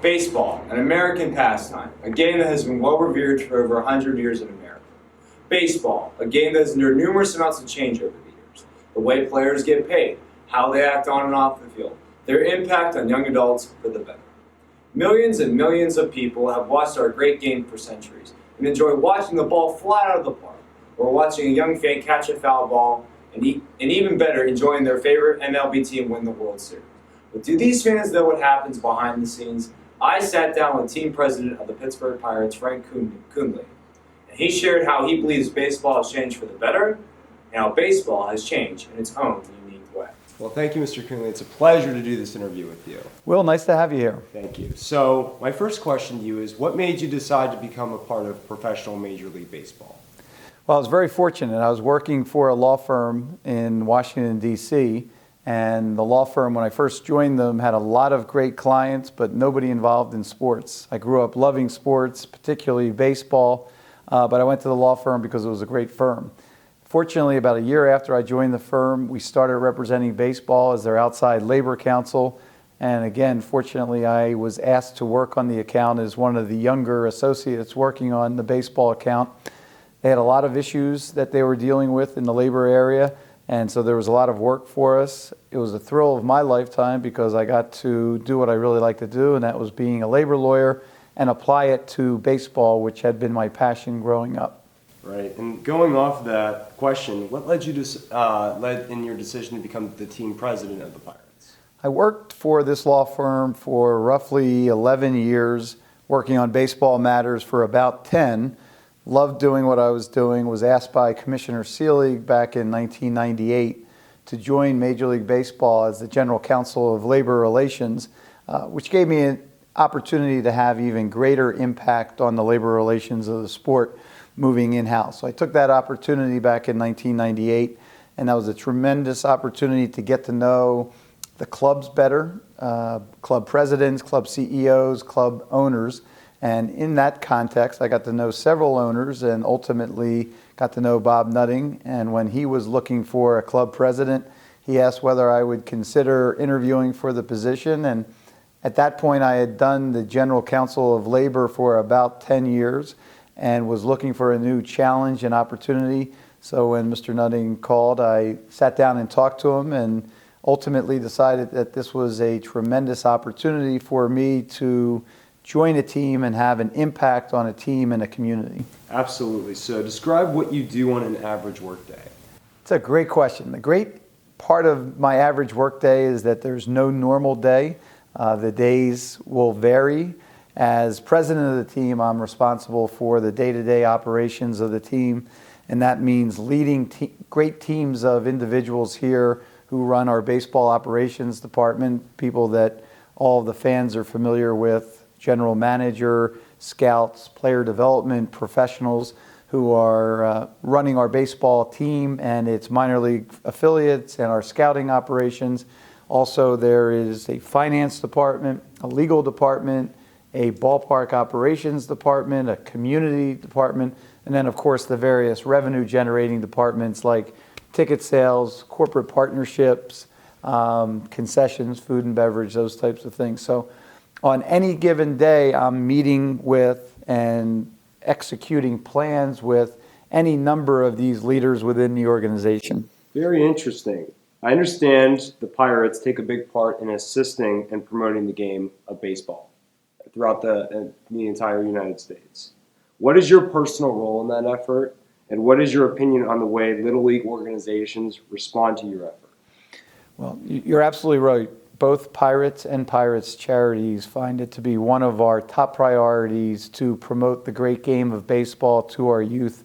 Baseball, an American pastime, a game that has been well revered for over 100 years in America. Baseball, a game that has endured numerous amounts of change over the years. The way players get paid, how they act on and off the field, their impact on young adults for the better. Millions and millions of people have watched our great game for centuries and enjoy watching the ball fly out of the park, or watching a young fan catch a foul ball, and even better, enjoying their favorite MLB team win the World Series. But do these fans know what happens behind the scenes? I sat down with team president of the Pittsburgh Pirates, Frank Coonelly, and he shared how he believes baseball has changed for the better and how baseball has changed in its own unique way. Well, thank you, Mr. Coonelly. It's a pleasure to do this interview with you. Will, nice to have you here. Thank you. So my first question to you is, what made you decide to become a part of professional Major League Baseball? Well, I was very fortunate. I was working for a law firm in Washington, D.C., and the law firm, when I first joined them, had a lot of great clients, but nobody involved in sports. I grew up loving sports, particularly baseball, but I went to the law firm because it was a great firm. Fortunately, about a year after I joined the firm, we started representing baseball as their outside labor counsel. And again, fortunately, I was asked to work on the account as one of the younger associates working on the baseball account. They had a lot of issues that they were dealing with in the labor area, and so there was a lot of work for us. It was a thrill of my lifetime because I got to do what I really like to do, and that was being a labor lawyer and apply it to baseball, which had been my passion growing up. Right, and going off that question, what led you to led in your decision to become the team president of the Pirates? I worked for this law firm for roughly 11 years, working on baseball matters for about 10. Loved doing what I was doing, was asked by Commissioner Seelig back in 1998 to join Major League Baseball as the General Counsel of Labor Relations, which gave me an opportunity to have even greater impact on the labor relations of the sport moving in-house. So I took that opportunity back in 1998, and that was a tremendous opportunity to get to know the clubs better, club presidents, club CEOs, club owners. And in that context, I got to know several owners and ultimately got to know Bob Nutting. And when he was looking for a club president, he asked whether I would consider interviewing for the position. And at that point, I had done the General Counsel of Labor for about 10 years and was looking for a new challenge and opportunity. So when Mr. Nutting called, I sat down and talked to him and ultimately decided that this was a tremendous opportunity for me to join a team and have an impact on a team and a community. Absolutely. So describe what you do on an average workday. It's a great question. The great part of my average workday is that there's no normal day. The days will vary. As president of the team, I'm responsible for the day-to-day operations of the team, and that means leading great teams of individuals here who run our baseball operations department, people that all of the fans are familiar with, general manager, scouts, player development professionals who are running our baseball team and its minor league affiliates and our scouting operations. Also, there is a finance department, a legal department, a ballpark operations department, a community department, and then, of course, the various revenue generating departments like ticket sales, corporate partnerships, concessions, food and beverage, those types of things. So on any given day, I'm meeting with and executing plans with any number of these leaders within the organization. Very interesting. I understand the Pirates take a big part in assisting and promoting the game of baseball throughout the entire United States. What is your personal role in that effort, and what is your opinion on the way Little League organizations respond to your effort? Well, you're absolutely right. Both Pirates and Pirates Charities find it to be one of our top priorities to promote the great game of baseball to our youth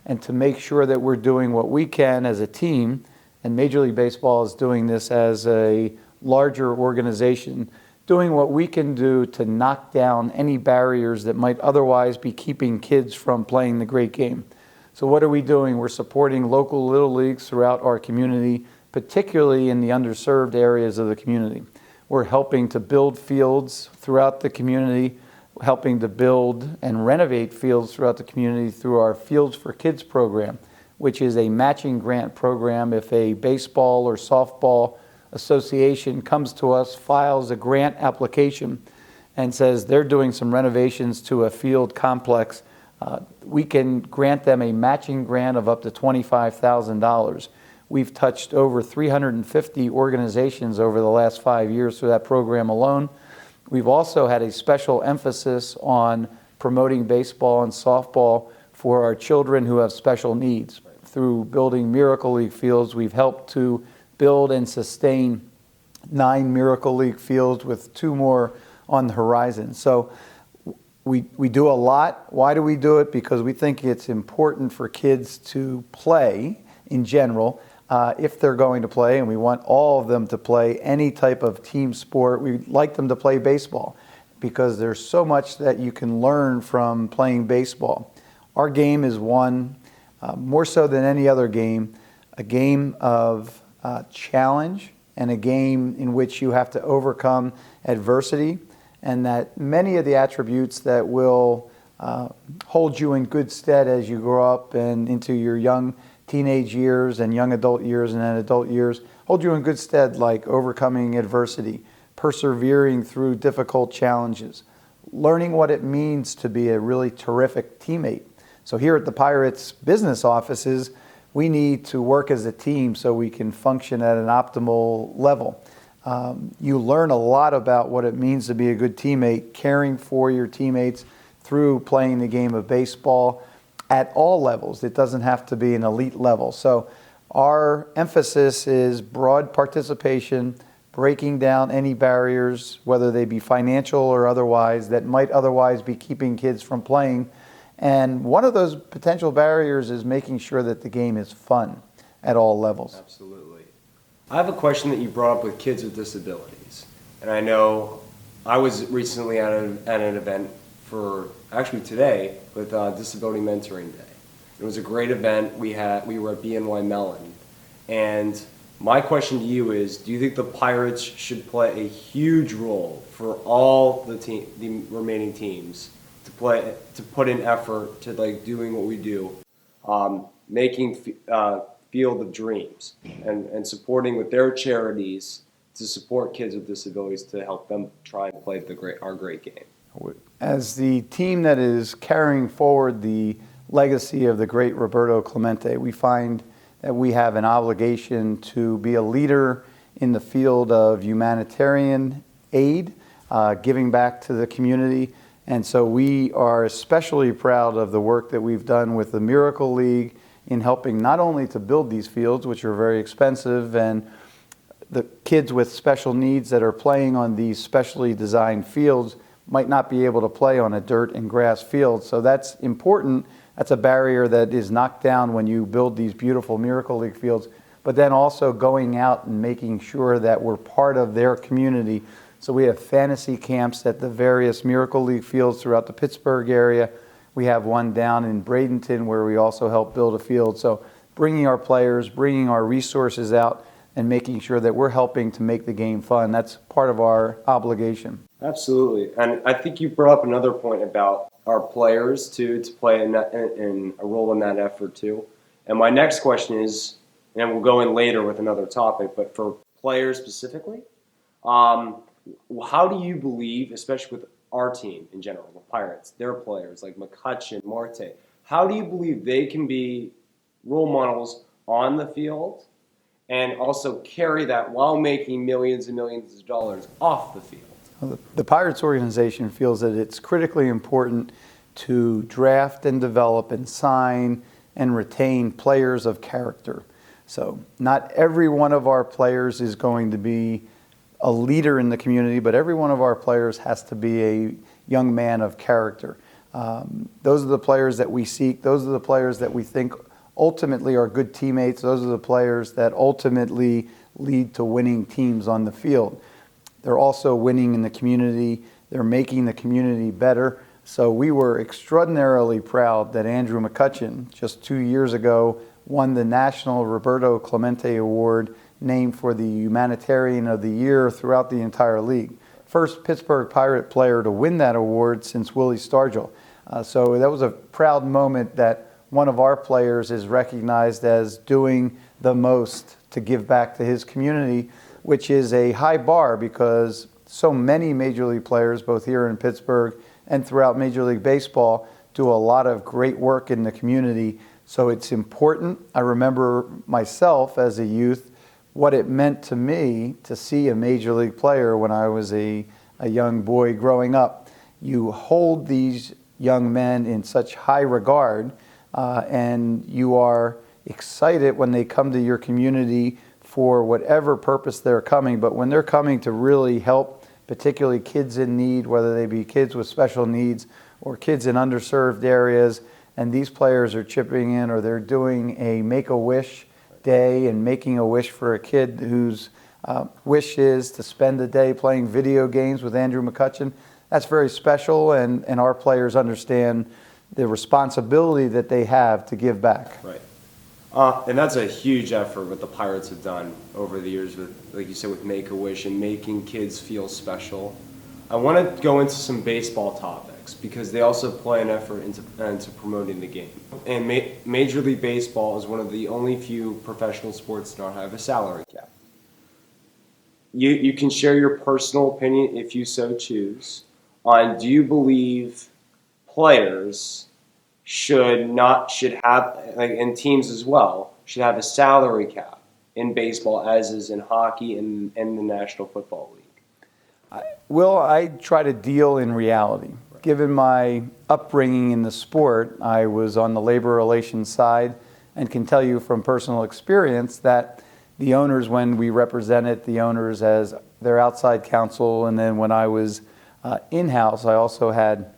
and to make sure that we're doing what we can as a team, and Major League Baseball is doing this as a larger organization, doing what we can do to knock down any barriers that might otherwise be keeping kids from playing the great game. So what are we doing? We're supporting local Little Leagues throughout our community, particularly in the underserved areas of the community. We're helping to build fields throughout the community, helping to build and renovate fields throughout the community through our Fields for Kids program, which is a matching grant program. If a baseball or softball association comes to us, files a grant application, and says they're doing some renovations to a field complex, we can grant them a matching grant of up to $25,000. We've touched over 350 organizations over the last 5 years through that program alone. We've also had a special emphasis on promoting baseball and softball for our children who have special needs. Through building Miracle League fields, we've helped to build and sustain 9 Miracle League fields with 2 more on the horizon. So we do a lot. Why do we do it? Because we think it's important for kids to play in general. If they're going to play, and we want all of them to play any type of team sport, we'd like them to play baseball because there's so much that you can learn from playing baseball. Our game is one, more so than any other game, a game of challenge and a game in which you have to overcome adversity, and that many of the attributes that will hold you in good stead as you grow up and into your young teenage years and young adult years and then adult years, hold you in good stead, like overcoming adversity, persevering through difficult challenges, learning what it means to be a really terrific teammate. So here at the Pirates business offices, we need to work as a team so we can function at an optimal level. You learn a lot about what it means to be a good teammate, caring for your teammates through playing the game of baseball at all levels. It doesn't have to be an elite level. So our emphasis is broad participation, breaking down any barriers, whether they be financial or otherwise, that might otherwise be keeping kids from playing. And one of those potential barriers is making sure that the game is fun at all levels. Absolutely. I have a question that you brought up with kids with disabilities. And I know I was recently at an event for, actually today, with Disability Mentoring Day. It was a great event. We were at BNY Mellon. And my question to you is, do you think the Pirates should play a huge role for all the remaining teams to put in effort to like doing what we do, making Field of Dreams and supporting with their charities to support kids with disabilities to help them try and play our great game? As the team that is carrying forward the legacy of the great Roberto Clemente, we find that we have an obligation to be a leader in the field of humanitarian aid, giving back to the community. And so we are especially proud of the work that we've done with the Miracle League in helping not only to build these fields, which are very expensive, and the kids with special needs that are playing on these specially designed fields might not be able to play on a dirt and grass field. So that's important. That's a barrier that is knocked down when you build these beautiful Miracle League fields, but then also going out and making sure that we're part of their community. So we have fantasy camps at the various Miracle League fields throughout the Pittsburgh area. We have one down in Bradenton where we also help build a field. So bringing our players, bringing our resources out, and making sure that we're helping to make the game fun. That's part of our obligation. Absolutely. And I think you brought up another point about our players to play in a role in that effort too. And my next question is, and we'll go in later with another topic, but for players specifically, how do you believe, especially with our team in general, the Pirates, their players like McCutchen, Marte, how do you believe they can be role models on the field and also carry that while making millions and millions of dollars off the field? Well, the Pirates organization feels that it's critically important to draft and develop and sign and retain players of character. So not every one of our players is going to be a leader in the community, but every one of our players has to be a young man of character. Those are the players that we seek. Those are the players that we think ultimately are good teammates. Those are the players that ultimately lead to winning teams on the field. They're also winning in the community. They're making the community better. So we were extraordinarily proud that Andrew McCutchen, just 2 years ago, won the National Roberto Clemente Award, named for the Humanitarian of the Year throughout the entire league. First Pittsburgh Pirate player to win that award since Willie Stargell. So that was a proud moment that one of our players is recognized as doing the most to give back to his community, which is a high bar because so many Major League players, both here in Pittsburgh and throughout Major League Baseball, do a lot of great work in the community. So it's important. I remember myself as a youth, what it meant to me to see a Major League player when I was a young boy growing up. You hold these young men in such high regard, and you are excited when they come to your community for whatever purpose they're coming. But when they're coming to really help, particularly kids in need, whether they be kids with special needs or kids in underserved areas, and these players are chipping in, or they're doing a Make-A-Wish day and making a wish for a kid whose wish is to spend a day playing video games with Andrew McCutcheon. That's very special, and our players understand the responsibility that they have to give back. Right. And that's a huge effort what the Pirates have done over the years with, like you said, with Make-A-Wish and making kids feel special. I want to go into some baseball topics because they also play an effort into promoting the game. And Major League Baseball is one of the only few professional sports that don't have a salary cap. You can share your personal opinion if you so choose on, do you believe players should have, like in teams as well, should have a salary cap in baseball as is in hockey and the National Football League? Will, I try to deal in reality. Given my upbringing in the sport, I was on the labor relations side and can tell you from personal experience that the owners, when we represented the owners as their outside counsel, and then when I was in-house, I also had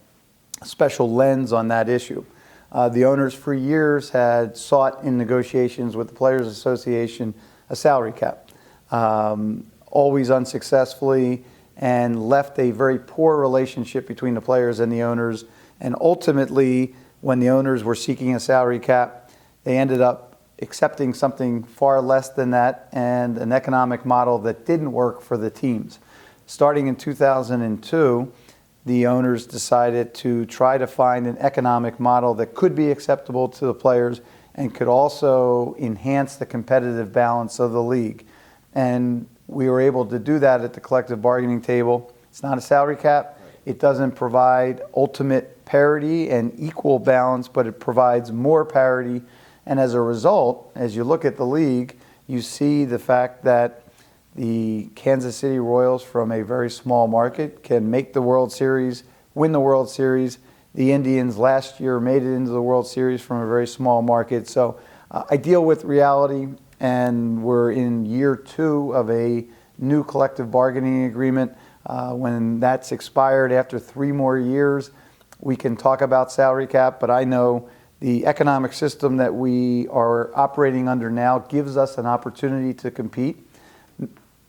a special lens on that issue. The owners for years had sought in negotiations with the Players Association a salary cap, always unsuccessfully, and left a very poor relationship between the players and the owners. And ultimately, when the owners were seeking a salary cap, they ended up accepting something far less than that and an economic model that didn't work for the teams. Starting in 2002, the owners decided to try to find an economic model that could be acceptable to the players and could also enhance the competitive balance of the league. And we were able to do that at the collective bargaining table. It's not a salary cap. It doesn't provide ultimate parity and equal balance, but it provides more parity. And as a result, as you look at the league, you see the fact that the Kansas City Royals from a very small market can make the World Series, win the World Series. The Indians last year made it into the World Series from a very small market. So I deal with reality, and we're in year 2 of a new collective bargaining agreement. When that's expired after 3 more years, we can talk about salary cap, but I know the economic system that we are operating under now gives us an opportunity to compete.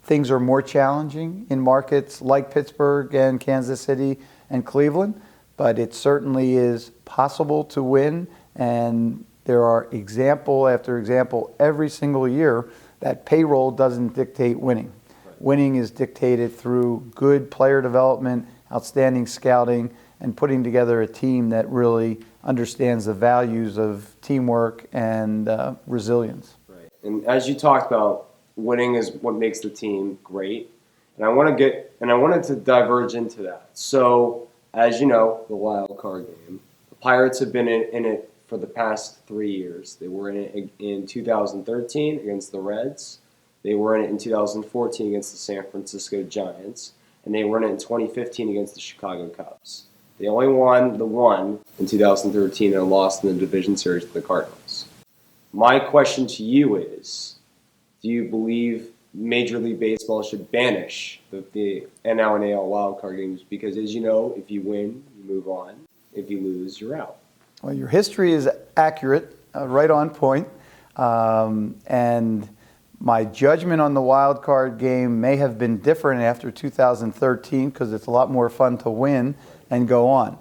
Things are more challenging in markets like Pittsburgh and Kansas City and Cleveland, but it certainly is possible to win, and there are example after example every single year that payroll doesn't dictate winning. Right. Winning is dictated through good player development, outstanding scouting, and putting together a team that really understands the values of teamwork and resilience. Right. And as you talked about, winning is what makes the team great. And I wanted to diverge into that. So, as you know, the wild card game, the Pirates have been in it for the past 3 years. They were in it in 2013 against the Reds. They were in it in 2014 against the San Francisco Giants. And they were in it in 2015 against the Chicago Cubs. They only won the one in 2013 and lost in the division series to the Cardinals. My question to you is, do you believe Major League Baseball should banish the NL and AL wildcard games? Because as you know, if you win, you move on. If you lose, you're out. Well, your history is accurate, right on point. And my judgment on the wild card game may have been different after 2013 because it's a lot more fun to win and go on.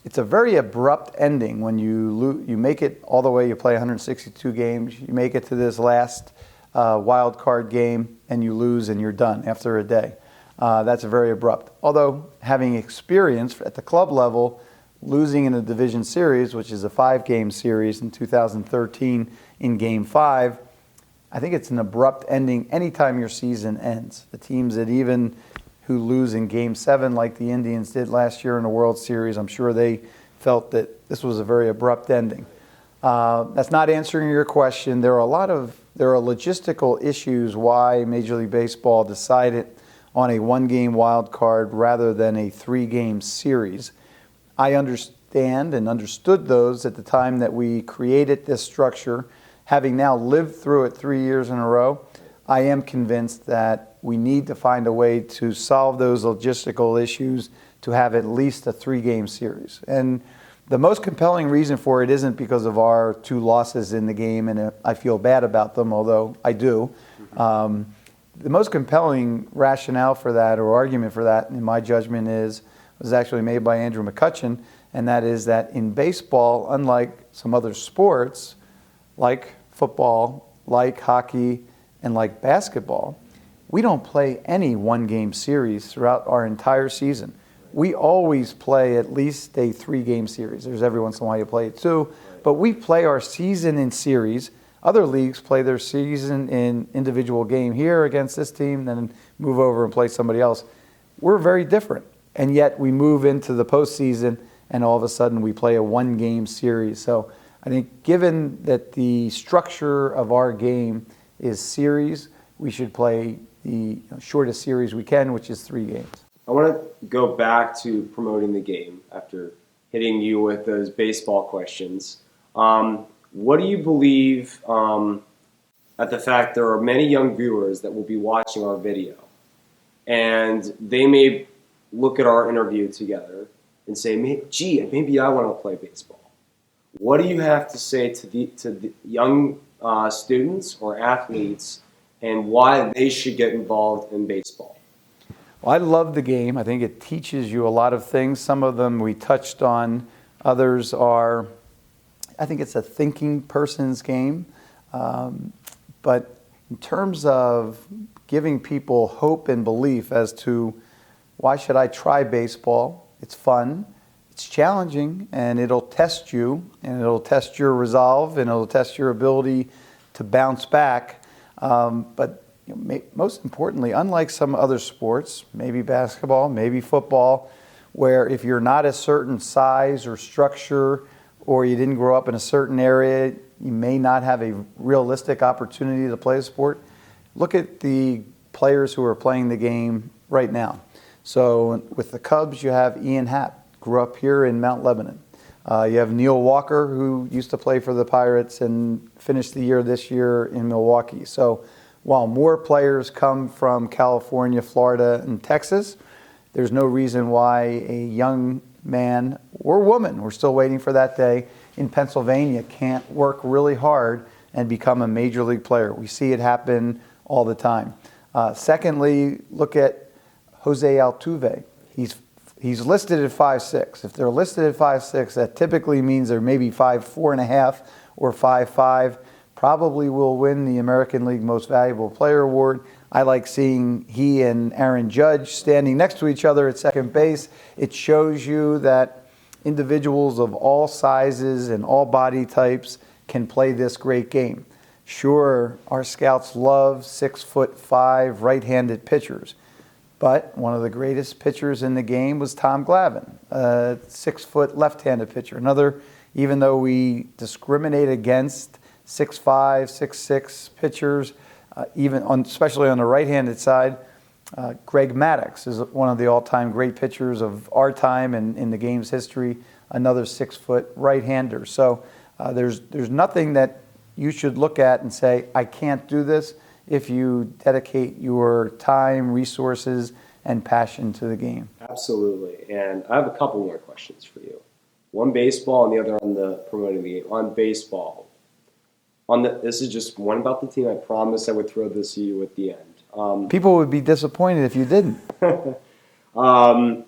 It's a very abrupt ending when you make it all the way, you play 162 games, you make it to this last wild card game and you lose and you're done after a day. That's very abrupt. Although having experience at the club level, losing in a division series, which is a 5-game series in 2013 in Game 5, I think it's an abrupt ending anytime your season ends. The teams that even who lose in Game 7 like the Indians did last year in the World Series. I'm sure they felt that this was a very abrupt ending. That's not answering your question. There are logistical issues why Major League Baseball decided on a one-game wild card rather than a three-game series. I understand and understood those at the time that we created this structure. Having now lived through it 3 years in a row, I am convinced that we need to find a way to solve those logistical issues to have at least a three-game series. And the most compelling reason for it isn't because of our two losses in the game, and I feel bad about them, although I do. The most compelling rationale for that, or argument for that, in my judgment, was actually made by Andrew McCutcheon, and that is that in baseball, unlike some other sports, like football, like hockey, and like basketball, we don't play any one-game series throughout our entire season. We always play at least a three-game series. There's every once in a while you play two, but we play our season in series. Other leagues play their season in individual game here against this team, then move over and play somebody else. We're very different, and yet we move into the postseason, and all of a sudden we play a one-game series. So I think given that the structure of our game is series, we should play the shortest series we can, which is 3 games. I want to go back to promoting the game after hitting you with those baseball questions. What do you believe at the fact there are many young viewers that will be watching our video, and they may look at our interview together and say, gee, maybe I want to play baseball. What do you have to say to the young students or athletes and why they should get involved in baseball? Well, I love the game. I think it teaches you a lot of things. Some of them we touched on. Others are, I think it's a thinking person's game. But in terms of giving people hope and belief as to why should I try baseball, it's fun, it's challenging, and it'll test you, and it'll test your resolve, and it'll test your ability to bounce back. But most importantly, unlike some other sports, maybe basketball, maybe football, where if you're not a certain size or structure, or you didn't grow up in a certain area, you may not have a realistic opportunity to play a sport. Look at the players who are playing the game right now. So with the Cubs, you have Ian Happ, grew up here in Mount Lebanon. You have Neil Walker, who used to play for the Pirates and finished the year this year in Milwaukee. So while more players come from California, Florida, and Texas, there's no reason why a young man or woman, we're still waiting for that day, in Pennsylvania can't work really hard and become a major league player. We see it happen all the time. Secondly, look at Jose Altuve. He's listed at 5'6". If they're listed at 5'6", that typically means they're maybe 5'4.5" or 5'5". Probably will win the American League Most Valuable Player Award. I like seeing he and Aaron Judge standing next to each other at second base. It shows you that individuals of all sizes and all body types can play this great game. Sure, our scouts love 6'5" right-handed pitchers. But one of the greatest pitchers in the game was Tom Glavine, a 6-foot left-handed pitcher. Another, even though we discriminate against 6'5", 6'6" pitchers, especially on the right-handed side, Greg Maddux is one of the all-time great pitchers of our time and in the game's history, another 6-foot right-hander. So there's nothing that you should look at and say, I can't do this, if you dedicate your time, resources, and passion to the game. Absolutely. And I have a couple more questions for you. One baseball and the other on the promoting the game. On baseball, this is just one about the team. I promise I would throw this to you at the end. People would be disappointed if you didn't. Do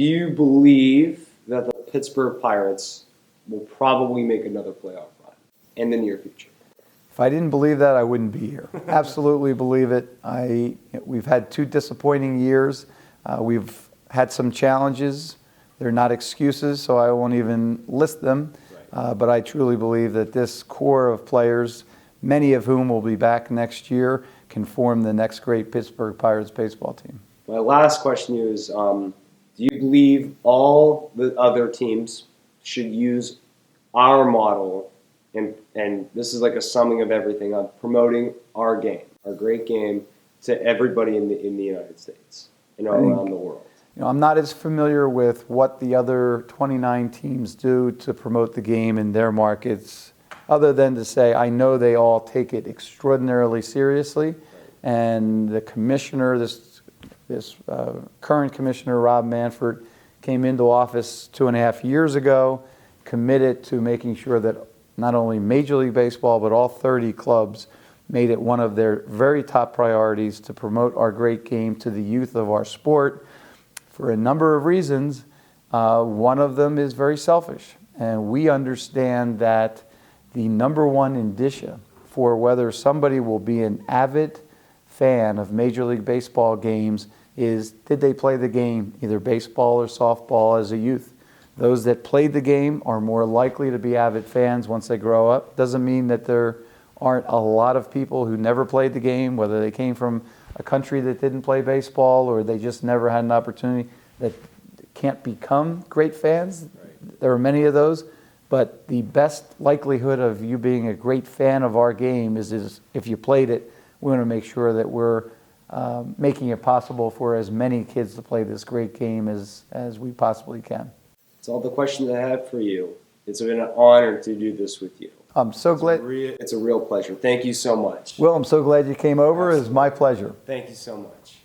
you believe that the Pittsburgh Pirates will probably make another playoff run in the near future? If I didn't believe that, I wouldn't be here. Absolutely believe it. We've had 2 disappointing years. We've had some challenges. They're not excuses, so I won't even list them. Right. But I truly believe that this core of players, many of whom will be back next year, can form the next great Pittsburgh Pirates baseball team. My last question to you is, do you believe all the other teams should use our model, and this is like a summing of everything, on promoting our game, our great game, to everybody in the United States and around the world? I'm not as familiar with what the other 29 teams do to promote the game in their markets, other than to say I know they all take it extraordinarily seriously, and the commissioner, this current commissioner, Rob Manford, came into office 2.5 years ago, committed to making sure that not only Major League Baseball, but all 30 clubs made it one of their very top priorities to promote our great game to the youth of our sport for a number of reasons. One of them is very selfish, and we understand that the number one indicia for whether somebody will be an avid fan of Major League Baseball games is, did they play the game, either baseball or softball, as a youth? Those that played the game are more likely to be avid fans once they grow up. Doesn't mean that there aren't a lot of people who never played the game, whether they came from a country that didn't play baseball or they just never had an opportunity, that can't become great fans. Right. There are many of those, but the best likelihood of you being a great fan of our game is if you played it. We want to make sure that we're making it possible for as many kids to play this great game as we possibly can. That's all the questions I have for you. It's been an honor to do this with you. I'm so glad. It's a real pleasure. Thank you so much. Will, I'm so glad you came over. Absolutely. It was my pleasure. Thank you so much.